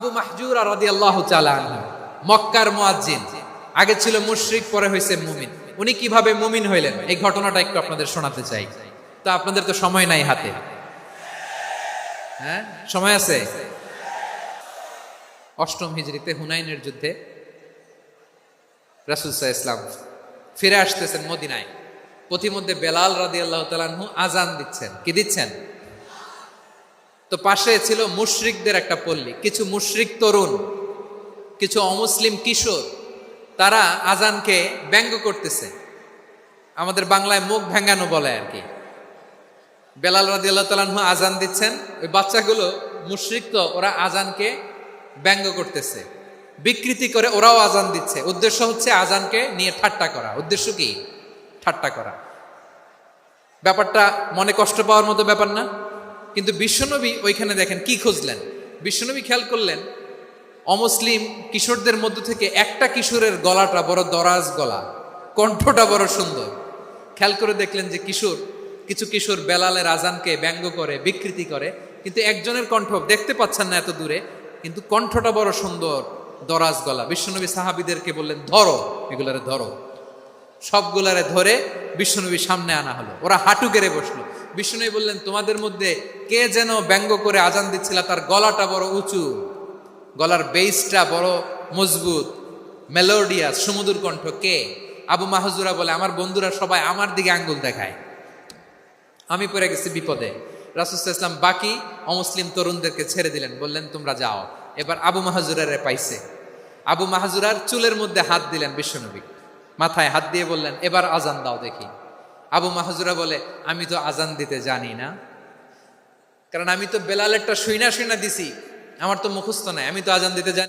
আবু মাহজুরা রাদিয়াল্লাহু তাআলা আনহু মক্কার মুয়াজ্জিন, আগে ছিল মুশরিক, পরে হয়েছে মুমিন। উনি কিভাবে মুমিন হইলেন এই ঘটনাটা একটু আপনাদের শোনাতে চাই। তো আপনাদের তো সময় নাই হাতে, হ্যাঁ সময় আছে। অষ্টম হিজরিতে হুনাইনের যুদ্ধে রাসূল সাল্লাল্লাহু আলাইহি ওয়াসাল্লাম ফিরে আসতেছেন মদিনায়। পথিমধ্যে বেলাল রাদিয়াল্লাহু তাআলা আনহু আজান দিচ্ছেন। কি দিচ্ছেন? তো পাশে ছিল মুশরিকদের একটা পল্লী, কিছু মুশরিক তরুণ, কিছু অমুসলিম কিশোর, তারা আজানকে ব্যঙ্গ করতেছে। আমাদের বাংলায় মুখ ভেঙ্গানো বলে আর কি। বেলাল রাদিয়াল্লাহু তাআলা আনহু আজান দিচ্ছেন, ওই বাচ্চাগুলো মুশরিক, তো ওরা আজানকে ব্যঙ্গ করতেছে, বিকৃতি করে ওরাও আজান দিচ্ছে। উদ্দেশ্য হচ্ছে আজানকে নিয়ে ঠাট্টা করা। উদ্দেশ্য কি? ঠাট্টা করা। ব্যাপারটা মনে কষ্ট পাওয়ার মতো ব্যাপার না? কিন্তু বিশ্বনবী ওইখানে দেখেন কি খুঁজলেন। বিশ্বনবী খেয়াল করলেন অমুসলিম কিশোরদের মধ্য থেকে একটা কিশোরের গলাটা বড় দরাজ গলা, কণ্ঠটা বড় সুন্দর। খেয়াল করে দেখলেন যে কিছু কিশোর বেলালের আজানকে ব্যঙ্গ করে, বিকৃতি করে, কিন্তু একজনের কণ্ঠ দেখতে পাচ্ছেন না এত দূরে, কিন্তু কণ্ঠটা বড় সুন্দর, দরাজ গলা। বিশ্বনবী সাহাবীদেরকে বললেন, ধরো এগুলারে, ধরো। সবগুলারে ধরে বিশ্বনবীর সামনে আনা হলো। ওরা হাঁটু গেড়ে বসলো। বিশ্বনবী বললেন, তোমাদের মধ্যে কে যেন ব্যঙ্গ করে আজান দিচ্ছিল, তার গলাটা বড় উঁচু, গলার বেসটা বড় মজবুত, মেলোডিয়াস, সুমধুর কণ্ঠ। কে? আবু মাহজুরা বলে, আমার বন্ধুরা সবাই আমার দিকে আঙ্গুল দেখায়, আমি পড়ে গেছি বিপদে। রাসূল সাল্লাল্লাহু আলাইহি ওয়াসাল্লাম বাকি অমুসলিম তরুণদেরকে ছেড়ে দিলেন, বললেন তোমরা যাও। এবার আবু মাহজুরারে পাইছে। আবু মাহজুরার চুলের মধ্যে হাত দিলেন বিশ্বনবী, মাথায় হাত দিয়ে বললেন, এবার আজান দাও দেখি। আবু মাহজুরা বলে, আমি তো আজান দিতে জানি না, কারণ আমি তো বেলালেরটা শুইনা দিছি, আমার তো মুখস্থ নাই, আমি তো আজান দিতে জানি।